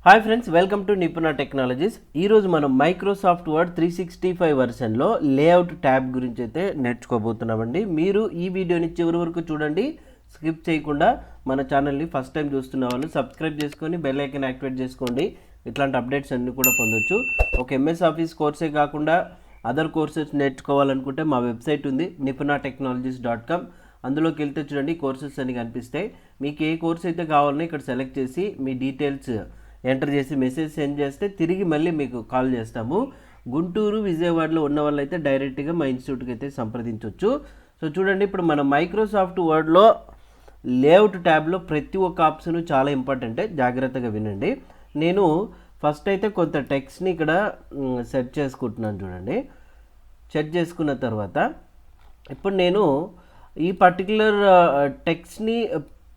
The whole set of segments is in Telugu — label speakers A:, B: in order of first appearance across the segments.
A: Hi friends, welcome to Nipuna technologies. ఈరోజు మనం మైక్రోసాఫ్ట్ వర్డ్ 365 వర్షన్లో లేఅవుట్ ట్యాబ్ గురించి అయితే నేర్చుకోబోతున్నామండి. మీరు ఈ వీడియోని చివరి వరకు చూడండి, స్కిప్ చేయకుండా. మన ఛానల్ని ఫస్ట్ టైం చూస్తున్న వాళ్ళు సబ్స్క్రైబ్ చేసుకొని బెల్ ఐకాన్ యాక్టివేట్ చేసుకోండి. ఇట్లాంటి అప్డేట్స్ అన్నీ కూడా పొందొచ్చు. ఒక ఎంఎస్ ఆఫీస్ కోర్సే కాకుండా అదర్ కోర్సెస్ నేర్చుకోవాలనుకుంటే మా వెబ్సైట్ ఉంది, nipuna.technologies.com. అందులోకి వెళ్తే చూడండి, కోర్సెస్ అన్ని కనిపిస్తాయి. మీకు ఏ కోర్స్ అయితే కావాలన్నా ఇక్కడ సెలెక్ట్ చేసి మీ డీటెయిల్స్ ఎంటర్ చేసి మెసేజ్ సెండ్ చేస్తే తిరిగి మళ్ళీ మీకు కాల్ చేస్తాము. గుంటూరు, విజయవాడలో ఉన్న వాళ్ళైతే డైరెక్ట్గా మా ఇన్స్టిట్యూట్కి అయితే సంప్రదించవచ్చు. సో చూడండి, ఇప్పుడు మన మైక్రోసాఫ్ట్ వర్డ్లో లేఅవుట్ ట్యాబ్లో ప్రతి ఒక్క ఆప్షన్ చాలా ఇంపార్టెంటే, జాగ్రత్తగా వినండి. నేను ఫస్ట్ అయితే కొంత టెక్స్ట్ని ఇక్కడ సెట్ చేసుకుంటున్నాను. చూడండి, సెట్ చేసుకున్న తర్వాత ఇప్పుడు నేను ఈ పర్టికులర్ టెక్స్ట్ని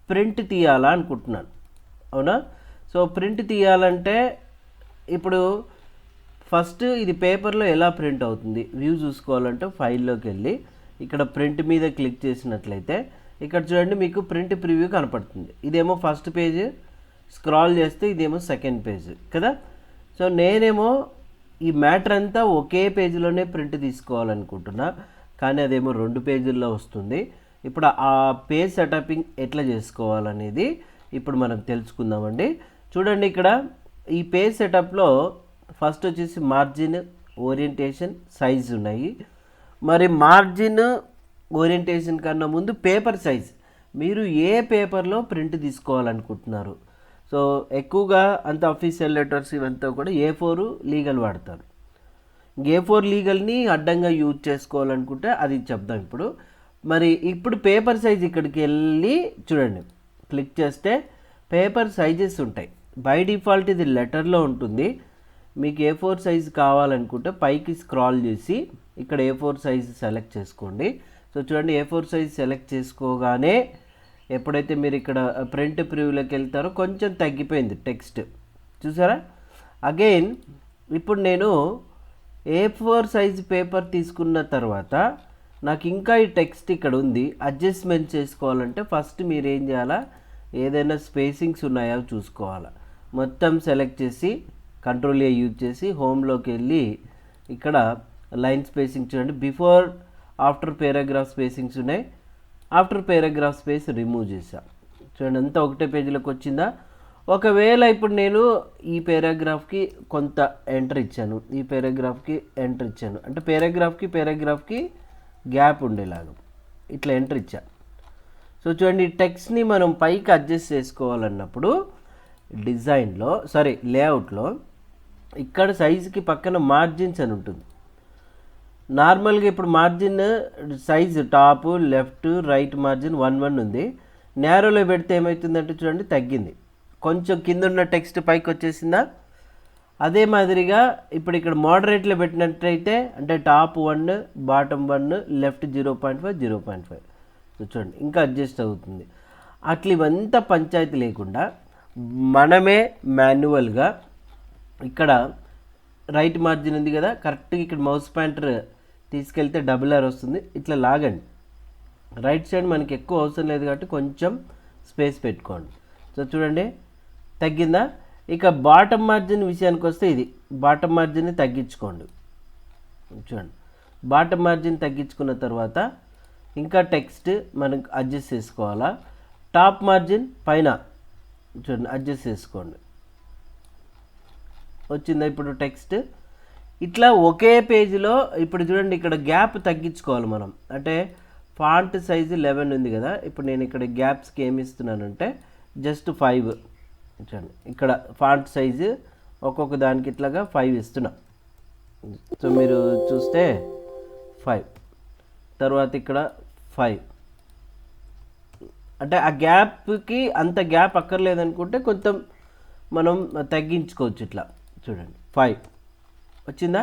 A: ప్రింట్ తీయాలా అనుకుంటున్నాను. అవునా? సో ప్రింట్ తీయాలంటే ఇప్పుడు ఫస్ట్ ఇది పేపర్లో ఎలా ప్రింట్ అవుతుంది వ్యూ చూసుకోవాలంటే ఫైల్లోకి వెళ్ళి ఇక్కడ ప్రింట్ మీద క్లిక్ చేసినట్లయితే ఇక్కడ చూడండి, మీకు ప్రింట్ ప్రివ్యూ కనపడుతుంది. ఇదేమో ఫస్ట్ పేజ్, స్క్రాల్ చేస్తే ఇదేమో సెకండ్ పేజ్ కదా. సో నేనేమో ఈ మ్యాటర్ అంతా ఒకే పేజీలోనే ప్రింట్ తీసుకోవాలనుకుంటున్నా, కానీ అదేమో 2 పేజీల్లో వస్తుంది. ఇప్పుడు ఆ పేజ్ సెటపింగ్ ఎట్లా చేసుకోవాలనేది ఇప్పుడు మనం తెలుసుకుందామండి. చూడండి, ఇక్కడ ఈ పేజ్ సెటప్లో ఫస్ట్ వచ్చేసి మార్జిన్, ఓరియంటేషన్, సైజ్ ఉన్నాయి. మరి మార్జిన్, ఓరియంటేషన్ కన్నా ముందు పేపర్ సైజ్, మీరు ఏ పేపర్లో ప్రింట్ తీసుకోవాలనుకుంటున్నారు. సో ఎక్కువగా అంత అఫీషియల్ లెటర్స్ ఇవంతా కూడా A4 లీగల్ వాడతారు. A4 లీగల్ని అడ్డంగా యూజ్ చేసుకోవాలనుకుంటే అది చెప్దాం ఇప్పుడు. మరి ఇప్పుడు పేపర్ సైజ్ ఇక్కడికి వెళ్ళి చూడండి, క్లిక్ చేస్తే పేపర్ సైజెస్ ఉంటాయి. బై డిఫాల్ట్ ఇది లెటర్లో ఉంటుంది. మీకు A4 సైజ్ కావాలనుకుంటే పైకి స్క్రాల్ చేసి ఇక్కడ A4 సైజ్ సెలెక్ట్ చేసుకోండి. సో చూడండి, A4 సైజ్ సెలెక్ట్ చేసుకోగానే ఎప్పుడైతే మీరు ఇక్కడ ప్రింట్ ప్రివ్యూలోకి వెళ్తారో కొంచెం తగ్గిపోయింది టెక్స్ట్, చూసారా. అగైన్ ఇప్పుడు నేను A4 సైజ్ పేపర్ తీసుకున్న తర్వాత నాకు ఇంకా ఈ టెక్స్ట్ ఇక్కడ ఉంది. అడ్జస్ట్మెంట్ చేసుకోవాలంటే ఫస్ట్ మీరు ఏం చేయాలా, ఏదైనా స్పేసింగ్స్ ఉన్నాయో చూసుకోవాలా. మొత్తం సెలెక్ట్ చేసి కంట్రోల్ A యూజ్ చేసి హోమ్లోకి వెళ్ళి ఇక్కడ లైన్ స్పేసింగ్ చూడండి, బిఫోర్ ఆఫ్టర్ పారాగ్రాఫ్ స్పేసింగ్స్ ఉన్నాయి. ఆఫ్టర్ పారాగ్రాఫ్ స్పేస్ రిమూవ్ చేసా. చూడండి, అంతా ఒకటే పేజీలోకి వచ్చిందా. ఒకవేళ ఇప్పుడు నేను ఈ పారాగ్రాఫ్కి కొంత ఎంటర్ ఇచ్చాను, ఈ పారాగ్రాఫ్కి ఎంటర్ ఇచ్చాను, అంటే పారాగ్రాఫ్కి గ్యాప్ ఉండేలాగా ఇట్లా ఎంటర్ ఇచ్చా. సో చూడండి, ఈ టెక్స్ట్ని మనం పైకి అడ్జస్ట్ చేసుకోవాలన్నప్పుడు డిజైన్లో లేఅవుట్లో ఇక్కడ సైజుకి పక్కన మార్జిన్స్ అని ఉంటుంది. నార్మల్గా ఇప్పుడు margin size top, left, right margin 1:1 ఉంది. నేరోలో పెడితే ఏమవుతుందంటే చూడండి, తగ్గింది. కొంచెం కింద ఉన్న టెక్స్ట్ పైకి వచ్చేసిందా. అదే మాదిరిగా ఇప్పుడు ఇక్కడ మోడరేట్లో పెట్టినట్టయితే అంటే టాప్ 1, బాటమ్ 1, లెఫ్ట్ 0.5. సో చూడండి, ఇంకా అడ్జస్ట్ అవుతుంది. అట్లా ఇవంతా పంచాయతీ లేకుండా మనమే మాన్యువల్గా ఇక్కడ రైట్ మార్జిన్ ఉంది కదా, కరెక్ట్గా ఇక్కడ మౌస్ పాయింటర్ తీసుకెళ్తే R వస్తుంది. ఇట్లా లాగండి. రైట్ సైడ్ మనకి ఎక్కువ అవసరం లేదు కాబట్టి కొంచెం స్పేస్ పెట్టుకోండి. సో చూడండి, తగ్గిందా. ఇక బాటమ్ మార్జిన్ విషయానికి వస్తే ఇది బాటమ్ మార్జిన్ని తగ్గించుకోండి. చూడండి, బాటమ్ మార్జిన్ తగ్గించుకున్న తర్వాత ఇంకా టెక్స్ట్ మనకు అడ్జస్ట్ చేసుకోవాలా. టాప్ మార్జిన్ పైన చూడండి, అడ్జస్ట్ చేసుకోండి. వచ్చిందా ఇప్పుడు టెక్స్ట్. ఇట్లా ఒకే పేజీలో ఇప్పుడు చూడండి, ఇక్కడ గ్యాప్ తగ్గించుకోవాలి మనం. అంటే ఫాంట్ సైజు 11 ఉంది కదా, ఇప్పుడు నేను ఇక్కడ గ్యాప్స్కి ఏమి ఇస్తున్నానంటే జస్ట్ 5. చూడండి, ఇక్కడ ఫాంట్ సైజు ఒక్కొక్క దానికి ఇట్లాగా 5 ఇస్తున్నా. సో మీరు చూస్తే 5, తర్వాత ఇక్కడ 5. అంటే ఆ గ్యాప్కి అంత గ్యాప్ అక్కర్లేదనుకుంటే కొంచెం మనం తగ్గించుకోవచ్చు. ఇట్లా చూడండి, 5 వచ్చిందా,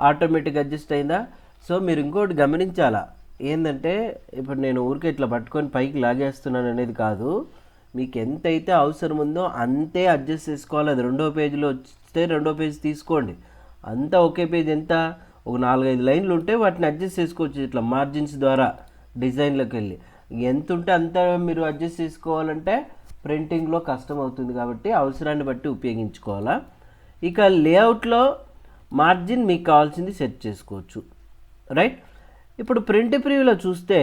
A: ఆటోమేటిక్ అడ్జస్ట్ అయిందా. సో మీరు ఇంకోటి గమనించాలా, ఏంటంటే ఇప్పుడు నేను ఊరికే ఇట్లా పట్టుకొని పైకి లాగేస్తున్నాను అనేది కాదు. మీకు ఎంతైతే అవసరం ఉందో అంతే అడ్జస్ట్ చేసుకోవాలి. అది 2వ పేజీలో వస్తే 2వ పేజీ తీసుకోండి. అంతా ఒకే పేజ్ ఎంత, ఒక 4-5 లైన్లు ఉంటే వాటిని అడ్జస్ట్ చేసుకోవచ్చు ఇట్లా మార్జిన్స్ ద్వారా డిజైన్లోకి వెళ్ళి. ఎంత ఉంటే అంత మీరు అడ్జస్ట్ చేసుకోవాలంటే ప్రింటింగ్లో కష్టం అవుతుంది కాబట్టి అవసరాన్ని బట్టి ఉపయోగించుకోవాలా. ఇక లేఅవుట్లో మార్జిన్ మీకు కావాల్సింది సెట్ చేసుకోవచ్చు, రైట్. ఇప్పుడు ప్రింట్ ప్రివ్యూలో చూస్తే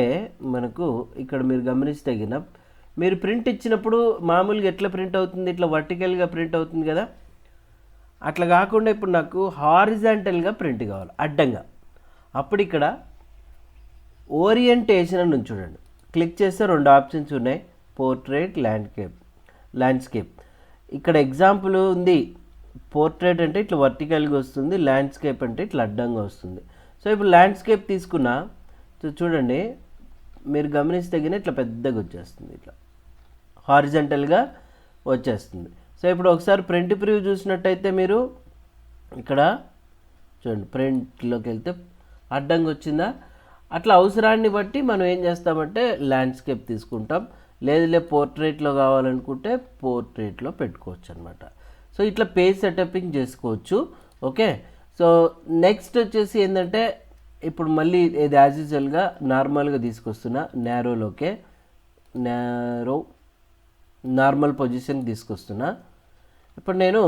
A: మనకు ఇక్కడ మీరు గమనిస్తే గిన మీరు ప్రింట్ ఇచ్చినప్పుడు మామూలుగా ఎట్లా ప్రింట్ అవుతుంది, ఇట్లా వర్టికల్గా ప్రింట్ అవుతుంది కదా. అట్లా కాకుండా ఇప్పుడు నాకు హారిజాంటల్గా ప్రింట్ కావాలి, అడ్డంగా. అప్పుడు ఇక్కడ ఓరియంటేషన్ అని చూడండి, క్లిక్ చేస్తే 2 ఆప్షన్స్ ఉన్నాయి, పోర్ట్రేట్, ల్యాండ్స్కేప్. ఇక్కడ ఎగ్జాంపుల్ ఉంది, పోర్ట్రేట్ అంటే ఇట్లా వర్టికల్గా వస్తుంది, ల్యాండ్స్కేప్ అంటే ఇట్లా అడ్డంగా వస్తుంది. సో ఇప్పుడు ల్యాండ్స్కేప్ తీసుకున్నా చూడండి, మీరు గమనిస్తే కానీ ఇట్లా పెద్దగా వచ్చేస్తుంది, ఇట్లా హారిజంటల్గా వచ్చేస్తుంది. సో ఇప్పుడు ఒకసారి ప్రింట్ ప్రివ్యూ చూసినట్టయితే మీరు ఇక్కడ చూడండి, ప్రింట్లోకి వెళ్తే అడ్డంగా వచ్చిందా. అట్లా అవసరాన్ని బట్టి మనం ఏం చేస్తామంటే ల్యాండ్స్కేప్ తీసుకుంటాం, లేదు పోర్ట్రేట్లో కావాలనుకుంటే పోర్ట్రేట్లో పెట్టుకోవచ్చు అనమాట. సో ఇట్లా పేజ్ సెటపింగ్ చేసుకోవచ్చు. ఓకే, సో నెక్స్ట్ వచ్చేసి ఏంటంటే ఇప్పుడు మళ్ళీ ఇది యాజ్ యూజువల్గా నార్మల్గా తీసుకొస్తున్నా, నార్మల్ పొజిషన్కి తీసుకొస్తున్నా. ఇప్పుడు నేను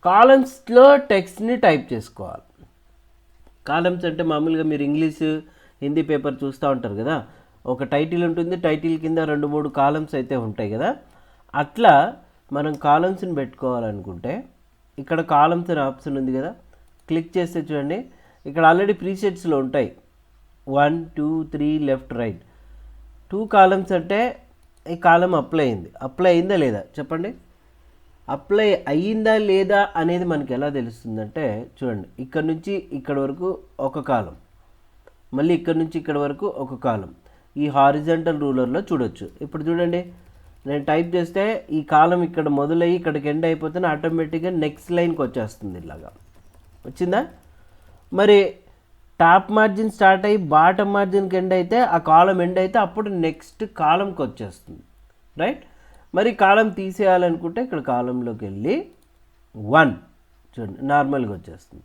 A: కాలమ్స్లో టెక్స్ట్ని టైప్ చేసుకోవాలి. కాలమ్స్ అంటే మామూలుగా మీరు ఇంగ్లీష్, హిందీ పేపర్ చూస్తూ ఉంటారు కదా, ఒక టైటిల్ ఉంటుంది, టైటిల్ కింద 2-3 కాలమ్స్ అయితే ఉంటాయి కదా. అట్లా మనం కాలమ్స్ని పెట్టుకోవాలనుకుంటే ఇక్కడ కాలమ్స్ అనే ఆప్షన్ ఉంది కదా, క్లిక్ చేస్తే చూడండి ఇక్కడ ఆల్రెడీ ప్రీసెట్స్లో ఉంటాయి 1, 2, 3 లెఫ్ట్ రైట్. 2 కాలమ్స్ అంటే ఈ కాలం అప్లై అయిందా లేదా చెప్పండి. అప్లై అయ్యిందా లేదా అనేది మనకి ఎలా తెలుస్తుందంటే చూడండి, ఇక్కడ నుంచి ఇక్కడ వరకు ఒక కాలం, మళ్ళీ ఇక్కడ నుంచి ఇక్కడ వరకు ఒక కాలం, ఈ హారిజంటల్ రూలర్లో చూడొచ్చు. ఇప్పుడు చూడండి, నేను టైప్ చేస్తే ఈ కాలం ఇక్కడ మొదలయ్యి ఇక్కడికి ఎండ్ అయిపోతే ఆటోమేటిక్గా నెక్స్ట్ లైన్కి వచ్చేస్తుంది, ఇలాగా వచ్చిందా. మరి టాప్ మార్జిన్ స్టార్ట్ అయ్యి బాటమ్ మార్జిన్కి ఎండ్ అయితే ఆ కాలం ఎండ్ అయితే అప్పుడు నెక్స్ట్ కాలంకి వచ్చేస్తుంది, రైట్. మరి కాలం తీసేయాలనుకుంటే ఇక్కడ కాలంలోకి వెళ్ళి 1 చూడండి నార్మల్గా వచ్చేస్తుంది.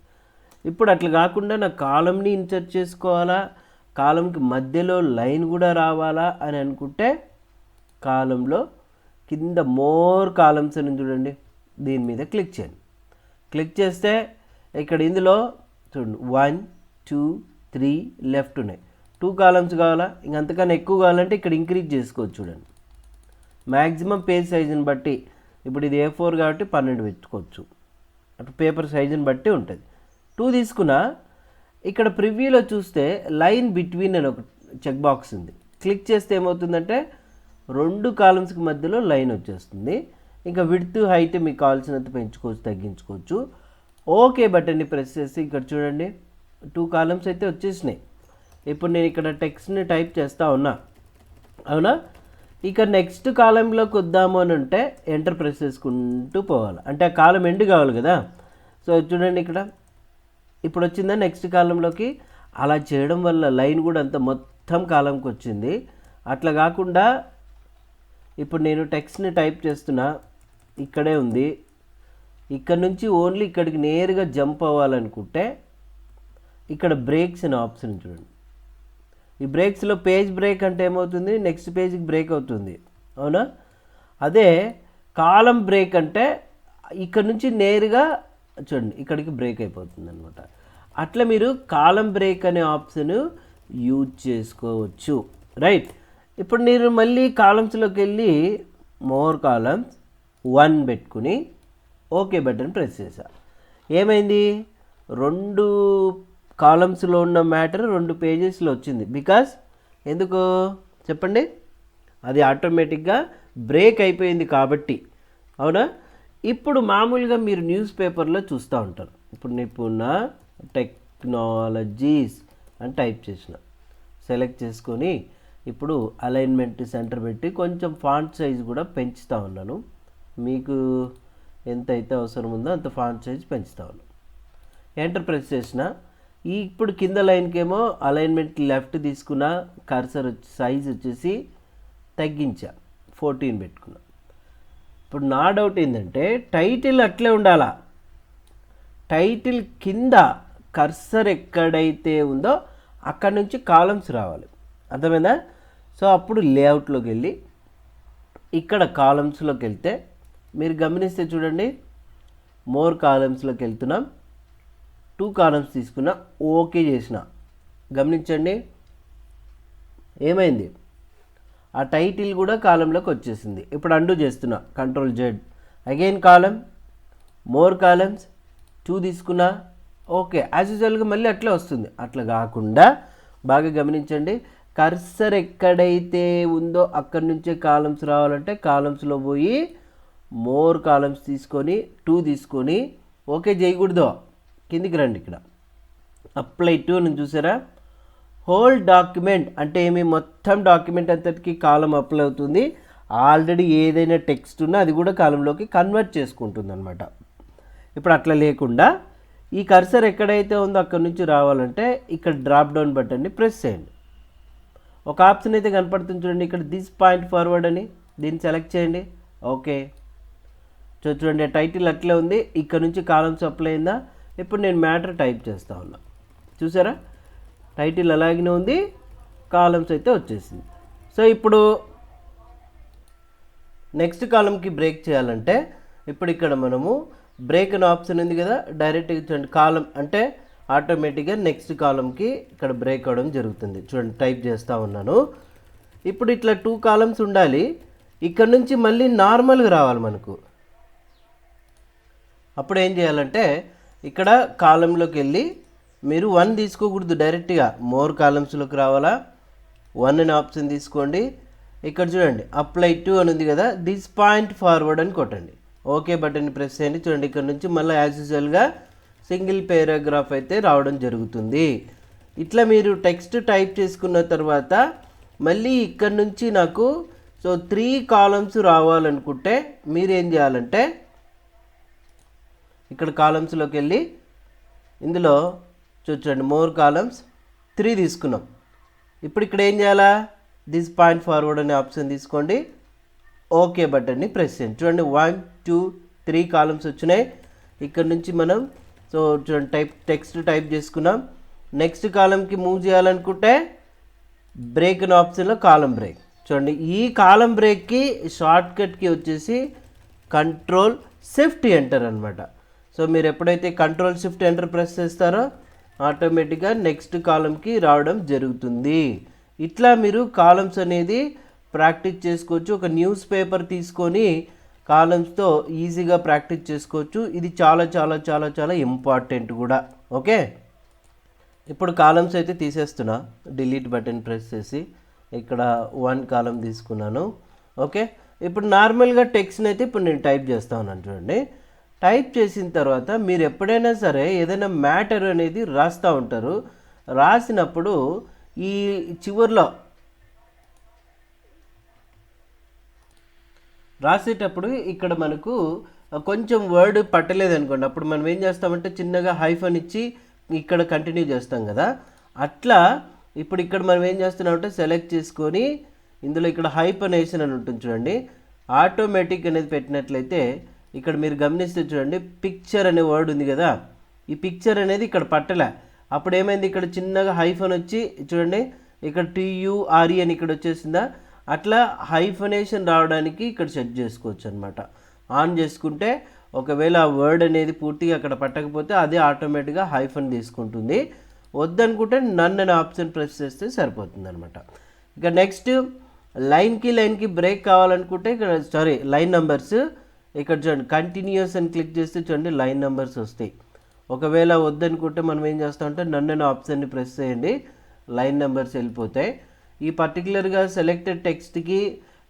A: ఇప్పుడు అట్లా కాకుండా నా కాలంని ఇన్సర్ట్ చేసుకోవాలా, కాలంకి మధ్యలో లైన్ కూడా రావాలా అని అనుకుంటే కాలంలో కింద మోర్ కాలమ్స్ అని చూడండి, దీని మీద క్లిక్ చేయండి. క్లిక్ చేస్తే ఇక్కడ ఇందులో చూడండి 1, 2, 3 లెఫ్ట్ ఉన్నాయి, 2 కాలమ్స్ కావాలా, ఇంకంతకన్నా ఎక్కువ కావాలంటే ఇక్కడ ఇంక్రీజ్ చేసుకోవచ్చు. చూడండి మ్యాక్సిమం పేజ్ సైజుని బట్టి, ఇప్పుడు ఇది A4 కాబట్టి 12 పెట్టుకోవచ్చు, అటు పేపర్ సైజుని బట్టి ఉంటుంది. 2 తీసుకున్నా ఇక్కడ ప్రివ్యూలో చూస్తే లైన్ బిట్వీన్ అని ఒక చెక్ బాక్స్ ఉంది, క్లిక్ చేస్తే ఏమవుతుందంటే 2 కాలమ్స్కి మధ్యలో లైన్ వచ్చేస్తుంది. ఇంకా విడ్త్ హైట్ మీకు కావాల్సినంత పెంచుకోవచ్చు, తగ్గించుకోవచ్చు. ఓకే బటన్ని ప్రెస్ చేసి ఇక్కడ చూడండి 2 కాలమ్స్ అయితే వచ్చేసినాయి. ఇప్పుడు నేను ఇక్కడ టెక్స్ట్ని టైప్ చేస్తూ ఉన్నా, అవునా. ఇక నెక్స్ట్ కాలంలోకి వద్దాము అని అంటే ఎంటర్ ప్రెస్ చేసుకుంటూ పోవాలి, అంటే ఆ కాలం ఎండ్ కావాలి కదా. సో చూడండి ఇక్కడ ఇప్పుడు వచ్చిందా నెక్స్ట్ కాలంలోకి. అలా చేయడం వల్ల లైన్ కూడా అంత మొత్తం కాలంకి వచ్చింది. అట్లా కాకుండా ఇప్పుడు నేను టెక్స్ట్ని టైప్ చేస్తున్నా, ఇక్కడే ఉంది, ఇక్కడ నుంచి ఓన్లీ ఇక్కడికి నేరుగా జంప్ అవ్వాలనుకుంటే ఇక్కడ బ్రేక్స్ అనే ఆప్షన్ చూడండి. ఈ బ్రేక్స్లో పేజ్ బ్రేక్ అంటే ఏమవుతుంది, నెక్స్ట్ పేజ్కి బ్రేక్ అవుతుంది, అవునా. అదే కాలం బ్రేక్ అంటే ఇక్కడ నుంచి నేరుగా చూడండి ఇక్కడికి బ్రేక్ అయిపోతుంది అనమాట. అట్లా మీరు కాలం బ్రేక్ అనే ఆప్షన్ యూజ్ చేసుకోవచ్చు, రైట్. ఇప్పుడు నేను మళ్ళీ కాలమ్స్లోకి వెళ్ళి మోర్ కాలమ్స్ 1 పెట్టుకుని ఓకే బటన్ ప్రెస్ చేశా. ఏమైంది, 2 కాలమ్స్లో ఉన్న మ్యాటర్ 2 పేజెస్లో వచ్చింది. బికాస్ ఎందుకు చెప్పండి, అది ఆటోమేటిక్గా బ్రేక్ అయిపోయింది కాబట్టి, అవునా. ఇప్పుడు మామూలుగా మీరు న్యూస్ పేపర్లో చూస్తూ ఉంటారు. ఇప్పుడు నిపుణ టెక్నాలజీస్ అని టైప్ చేసిన, సెలెక్ట్ చేసుకొని ఇప్పుడు అలైన్మెంట్ సెంటర్ పెట్టి కొంచెం ఫాంట్ సైజ్ కూడా పెంచుతూ ఉన్నాను. మీకు ఎంత అయితే అవసరం ఉందో అంత ఫాంట్ సైజ్ పెంచుతూ ఉన్నాను. ఎంటర్ ప్రెస్ చేసిన ఇప్పుడు కింద లైన్కి ఏమో అలైన్మెంట్ లెఫ్ట్ తీసుకున్న, కర్సర్ సైజ్ వచ్చేసి తగ్గించా, 14 పెట్టుకున్నా. ఇప్పుడు నా డౌట్ ఏంటంటే టైటిల్ అట్లే ఉండాలా, టైటిల్ కింద కర్సర్ ఎక్కడైతే ఉందో అక్కడ నుంచి కాలమ్స్ రావాలి, అర్థమైందా. సో అప్పుడు లేఅవుట్లోకి వెళ్ళి ఇక్కడ కాలమ్స్లోకి వెళ్తే మీరు గమనిస్తే చూడండి, మోర్ కాలమ్స్లోకి వెళ్తున్నాం, 2 కాలమ్స్ తీసుకున్నా, ఓకే చేసిన. గమనించండి ఏమైంది, ఆ టైటిల్ కూడా కాలంలోకి వచ్చేసింది. ఇప్పుడు అండూ చేస్తున్నా, కంట్రోల్ జెడ్, అగైన్ కాలం, మోర్ కాలమ్స్, 2 తీసుకున్నా, ఓకే. యాజ్ యూజువల్గా మళ్ళీ అట్లే వస్తుంది. అట్లా కాకుండా బాగా గమనించండి, కర్సర్ ఎక్కడైతే ఉందో అక్కడి నుంచే కాలమ్స్ రావాలంటే కాలమ్స్లో పోయి మోర్ కాలమ్స్ తీసుకొని 2 తీసుకొని ఓకే చేయకూడదు, కిందికి రండి. ఇక్కడ అప్లై టు అని చూసారా, హోల్ డాక్యుమెంట్ అంటే ఏమి, మొత్తం డాక్యుమెంట్ అంతటికి కాలం అప్లై అవుతుంది. ఆల్రెడీ ఏదైనా టెక్స్ట్ ఉన్నా అది కూడా కాలంలోకి కన్వర్ట్ చేసుకుంటుంది అనమాట. ఇప్పుడు అట్లా లేకుండా ఈ కర్సర్ ఎక్కడైతే ఉందో అక్కడి నుంచి రావాలంటే ఇక్కడ డ్రాప్ డౌన్ బటన్ని ప్రెస్ చేయండి. ఒక ఆప్షన్ అయితే కనపడుతుంది చూడండి, ఇక్కడ దిస్ పాయింట్ ఫార్వర్డ్ అని, దీన్ని సెలెక్ట్ చేయండి. ఓకే చూడండి, టైటిల్ అట్లే ఉంది, ఇక్కడ నుంచి కాలమ్స్ అప్లై అయిందా. ఇప్పుడు నేను మ్యాటర్ టైప్ చేస్తా ఉన్నా, చూసారా టైటిల్ అలాగనే ఉంది, కాలమ్స్ అయితే వచ్చేసింది. సో ఇప్పుడు నెక్స్ట్ కాలంకి బ్రేక్ చేయాలంటే ఇప్పుడు ఇక్కడ మనము బ్రేక్ అనే ఆప్షన్ ఉంది కదా, డైరెక్ట్గా చూడండి కాలం అంటే ఆటోమేటిక్గా నెక్స్ట్ కాలంకి ఇక్కడ బ్రేక్ అవ్వడం జరుగుతుంది. చూడండి టైప్ చేస్తూ ఉన్నాను. ఇప్పుడు ఇట్లా 2 కాలమ్స్ ఉండాలి, ఇక్కడ నుంచి మళ్ళీ నార్మల్గా రావాలి మనకు. అప్పుడు ఏం చేయాలంటే ఇక్కడ కాలంలోకి వెళ్ళి మీరు 1 తీసుకోకూడదు, డైరెక్ట్గా మోర్ కాలమ్స్లోకి రావాలా, 1 అనే ఆప్షన్ తీసుకోండి. ఇక్కడ చూడండి అప్లై టు అని ఉంది కదా, దిస్ పాయింట్ ఫార్వర్డ్ అని కొట్టండి, ఓకే బటన్ ప్రెస్ చేయండి. చూడండి ఇక్కడ నుంచి మళ్ళీ యాజ్ యూజువల్గా సింగిల్ పారాగ్రాఫ్ అయితే రావడం జరుగుతుంది. ఇట్లా మీరు టెక్స్ట్ టైప్ చేసుకున్న తర్వాత మళ్ళీ ఇక్కడ నుంచి నాకు 3 కాలమ్స్ రావాలనుకుంటే మీరు ఏం చేయాలంటే ఇక్కడ కాలమ్స్లోకి వెళ్ళి ఇందులో చూడండి మోర్ కాలమ్స్ 3 తీసుకున్నాం. ఇప్పుడు ఇక్కడ ఏం చేయాలా, దిస్ పాయింట్ ఫార్వర్డ్ అనే ఆప్షన్ తీసుకోండి, ఓకే బటన్ని ప్రెస్ చేయండి. చూడండి 1 2 3 కాలమ్స్ వచ్చినాయి. ఇక్కడ నుంచి మనం చూడండి టెక్స్ట్ టైప్ చేసుకున్నాం. నెక్స్ట్ కాలంకి మూవ్ చేయాలనుకుంటే బ్రేక్ అనే ఆప్షన్లో కాలం బ్రేక్. చూడండి ఈ కాలం బ్రేక్కి షార్ట్కట్కి వచ్చేసి కంట్రోల్ షిఫ్ట్ ఎంటర్ అనమాట. సో మీరు ఎప్పుడైతే కంట్రోల్ షిఫ్ట్ ఎంటర్ ప్రెస్ చేస్తారో ఆటోమేటిక్గా నెక్స్ట్ కాలంకి రావడం జరుగుతుంది. ఇట్లా మీరు కాలమ్స్ అనేది ప్రాక్టీస్ చేసుకోవచ్చు. ఒక న్యూస్ పేపర్ తీసుకొని కాలమ్స్తో ఈజీగా ప్రాక్టీస్ చేసుకోవచ్చు. ఇది చాలా చాలా చాలా చాలా ఇంపార్టెంట్ కూడా. ఓకే ఇప్పుడు కాలమ్స్ అయితే తీసేస్తున్నా, డిలీట్ బటన్ ప్రెస్ చేసి ఇక్కడ 1 కాలం తీసుకున్నాను. ఓకే ఇప్పుడు నార్మల్గా టెక్స్ట్ని అయితే ఇప్పుడు నేను టైప్ చేస్తా ఉన్నాను. చూడండి టైప్ చేసిన తర్వాత మీరు ఎప్పుడైనా సరే ఏదైనా మ్యాటర్ అనేది రాస్తూ ఉంటారు, రాసినప్పుడు ఈ చివర్లో రాసేటప్పుడు ఇక్కడ మనకు కొంచెం వర్డ్ పట్టలేదు అనుకోండి, అప్పుడు మనం ఏం చేస్తామంటే చిన్నగా హైఫన్ ఇచ్చి ఇక్కడ కంటిన్యూ చేస్తాం కదా. అట్లా ఇప్పుడు ఇక్కడ మనం ఏం చేస్తున్నామంటే సెలెక్ట్ చేసుకొని ఇందులో ఇక్కడ హైఫనేషన్ అని ఉంటుంది చూడండి, ఆటోమేటిక్ అనేది పెట్టినట్లయితే ఇక్కడ మీరు గమనిస్తే చూడండి పిక్చర్ అనే వర్డ్ ఉంది కదా, ఈ పిక్చర్ అనేది ఇక్కడ పట్టలే. అప్పుడు ఏమైంది, ఇక్కడ చిన్నగా హైఫన్ వచ్చి చూడండి ఇక్కడ TURE అని ఇక్కడ వచ్చేసిందా. అట్లా హైఫనేషన్ రావడానికి ఇక్కడ సెట్ చేసుకోవచ్చు అనమాట. ఆన్ చేసుకుంటే ఒకవేళ ఆ వర్డ్ అనేది పూర్తిగా అక్కడ పట్టకపోతే అదే ఆటోమేటిక్గా హైఫన్ తీసుకుంటుంది. వద్దనుకుంటే నన్ అనే ఆప్షన్ ప్రెస్ చేస్తే సరిపోతుంది అనమాట. ఇక నెక్స్ట్ లైన్కి బ్రేక్ కావాలనుకుంటే ఇక్కడ లైన్ నెంబర్స్ ఇక్కడ చూడండి కంటిన్యూస్ అని క్లిక్ చేస్తే చూడండి లైన్ నెంబర్స్ వస్తాయి. ఒకవేళ వద్దనుకుంటే మనం ఏం చేస్తామంటే నన్ను అనే ఆప్షన్ని ప్రెస్ చేయండి, లైన్ నెంబర్స్ వెళ్ళిపోతాయి. ఈ పర్టికులర్గా సెలెక్టెడ్ టెక్స్ట్కి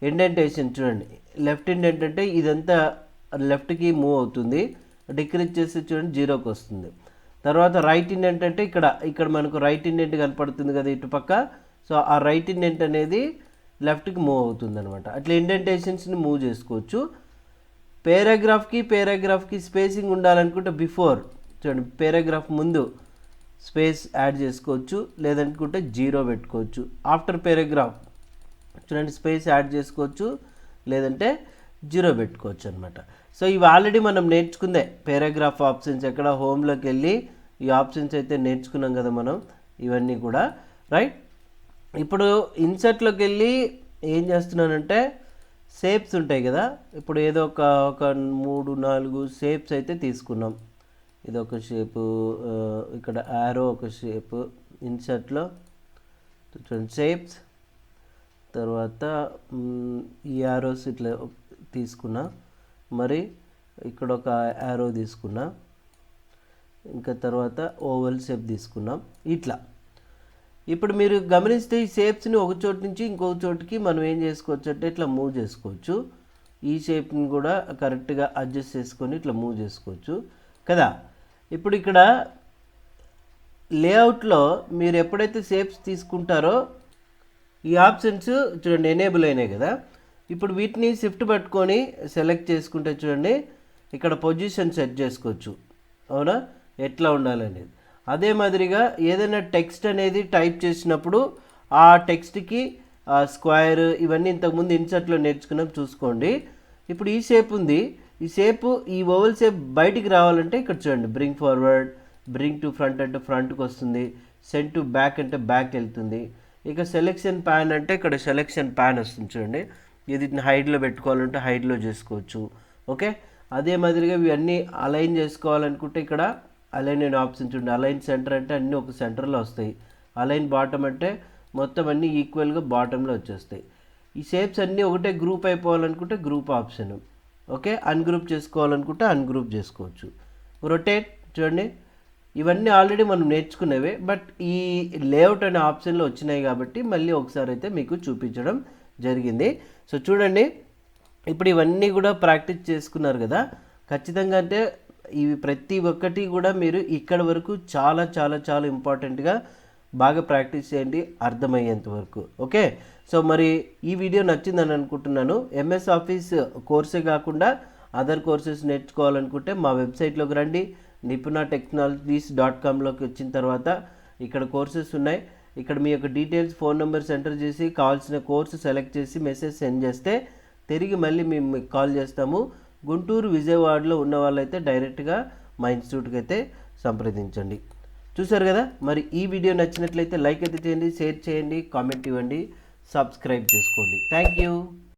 A: ఇండెంటేషన్ చూడండి, లెఫ్ట్ ఇండెంట్ అంటే ఇదంతా లెఫ్ట్కి మూవ్ అవుతుంది, డిక్రీజ్ చేస్తే చూడండి 0కి వస్తుంది. తర్వాత రైట్ ఇండెంట్ అంటే ఇక్కడ మనకు రైట్ ఇండెంట్ కనపడుతుంది కదా ఇటుపక్క, సో ఆ రైట్ ఇండెంట్ అనేది లెఫ్ట్కి మూవ్ అవుతుంది అనమాట. అట్లా ఇండెంటేషన్స్ని మూవ్ చేసుకోవచ్చు. పేరాగ్రాఫ్కి స్పేసింగ్ ఉండాలనుకుంటే బిఫోర్ చూడండి పేరాగ్రాఫ్ ముందు స్పేస్ యాడ్ చేసుకోవచ్చు, లేదనుకుంటే 0 పెట్టుకోవచ్చు. ఆఫ్టర్ పేరాగ్రాఫ్ చూడండి స్పేస్ యాడ్ చేసుకోవచ్చు, లేదంటే 0 పెట్టుకోవచ్చు అనమాట. సో ఇవి ఆల్రెడీ మనం నేర్చుకుందే పేరాగ్రాఫ్ ఆప్షన్స్, ఎక్కడ హోమ్లోకి వెళ్ళి ఈ ఆప్షన్స్ అయితే నేర్చుకున్నాం కదా మనం ఇవన్నీ కూడా, రైట్. ఇప్పుడు ఇన్సర్ట్లోకి వెళ్ళి ఏం చేస్తున్నానంటే షేప్స్ ఉంటాయి కదా, ఇప్పుడు ఏదో ఒక 3-4 షేప్స్ అయితే తీసుకున్నాం. ఇదొక షేపు, ఇక్కడ యారో ఒక షేపు, ఇన్సర్ట్లో చూడండి షేప్స్, తర్వాత ఈ యారోస్ ఇట్లా తీసుకున్నా, మరి ఇక్కడ ఒక యారో తీసుకున్నా, ఇంకా తర్వాత ఓవల్ షేప్ తీసుకున్నాం. ఇట్లా ఇప్పుడు మీరు గమనిస్తే ఈ షేప్స్ని ఒక చోటు నుంచి ఇంకొక చోటుకి మనం ఏం చేసుకోవచ్చు అంటే ఇట్లా మూవ్ చేసుకోవచ్చు. ఈ షేప్ని కూడా కరెక్ట్గా అడ్జస్ట్ చేసుకొని ఇట్లా మూవ్ చేసుకోవచ్చు కదా. ఇప్పుడు ఇక్కడ లేఅవుట్లో మీరు ఎప్పుడైతే షేప్స్ తీసుకుంటారో ఈ ఆప్షన్స్ చూడండి ఎనేబుల్ అయినాయి కదా. ఇప్పుడు వీటిని షిఫ్ట్ పట్టుకొని సెలెక్ట్ చేసుకుంటే చూడండి ఇక్కడ పొజిషన్ సెట్ చేసుకోవచ్చు, అవునా, ఎట్లా ఉండాలనేది. అదే మాదిరిగా ఏదైనా టెక్స్ట్ అనేది టైప్ చేసినప్పుడు ఆ టెక్స్ట్కి స్క్వేర్ ఇవన్నీ ఇంతకుముందు ఇన్సర్ట్లో నేర్చుకున్నాం చూసుకోండి. ఇప్పుడు ఈ షేప్ ఉంది, ఈ షేపు ఈ ఓవల్ షేప్ బయటికి రావాలంటే ఇక్కడ చూడండి bring forward, bring to front అంటే ఫ్రంట్కి వస్తుంది, సెండ్ టు బ్యాక్ అంటే బ్యాక్ వెళ్తుంది. ఇక సెలెక్షన్ ప్యాన్ అంటే ఇక్కడ సెలెక్షన్ ప్యాన్ వస్తుంది చూడండి, ఇది హైడ్లో పెట్టుకోవాలంటే హైడ్లో చేసుకోవచ్చు. ఓకే, అదే మాదిరిగా ఇవన్నీ అలైన్ చేసుకోవాలనుకుంటే ఇక్కడ అలైన్ అనే ఆప్షన్ చూడండి. అలైన్ సెంటర్ అంటే అన్నీ ఒక సెంటర్లో వస్తాయి, అలైన్ బాటమ్ అంటే మొత్తం అన్నీ ఈక్వల్గా బాటంలో వచ్చేస్తాయి. ఈ షేప్స్ అన్నీ ఒకటే గ్రూప్ అయిపోవాలనుకుంటే గ్రూప్ ఆప్షన్, ఓకే, అన్గ్రూప్ చేసుకోవాలనుకుంటే అన్గ్రూప్ చేసుకోవచ్చు. రొటేట్ చూడండి, ఇవన్నీ ఆల్రెడీ మనం నేర్చుకునేవే, బట్ ఈ లేఅవుట్ అనే ఆప్షన్లో వచ్చినాయి కాబట్టి మళ్ళీ ఒకసారి అయితే మీకు చూపించడం జరిగింది. సో చూడండి, ఇప్పుడు ఇవన్నీ కూడా ప్రాక్టీస్ చేసుకున్నారు కదా, ఖచ్చితంగా అంటే ఇవి ప్రతి ఒక్కటి కూడా మీరు ఇక్కడ వరకు చాలా చాలా చాలా ఇంపార్టెంట్గా బాగా ప్రాక్టీస్ చేయండి అర్థమయ్యేంత వరకు. ఓకే, సో మరి ఈ వీడియో నచ్చిందని అనుకుంటున్నాను. ఎంఎస్ ఆఫీస్ కోర్సే కాకుండా అదర్ కోర్సెస్ నేర్చుకోవాలనుకుంటే మా వెబ్సైట్లోకి రండి, nipunatechnologies.comలోకి వచ్చిన తర్వాత ఇక్కడ కోర్సెస్ ఉన్నాయి. ఇక్కడ మీ యొక్క డీటెయిల్స్, ఫోన్ నెంబర్స్ ఎంటర్ చేసి కావాల్సిన కోర్సు సెలెక్ట్ చేసి మెసేజ్ సెండ్ చేస్తే తిరిగి మళ్ళీ మేము మీకు కాల్ చేస్తాము. గుంటూరు, విజయవాడలో ఉన్న వాళ్ళైతే డైరెక్ట్గా మా ఇన్స్టిట్యూట్కి అయితే సంప్రదించండి. చూసారు కదా, మరి ఈ వీడియో నచ్చినట్లయితే లైక్ అయితే చేయండి, షేర్ చేయండి, కామెంట్ ఇవ్వండి, సబ్స్క్రైబ్ చేసుకోండి. Thank you.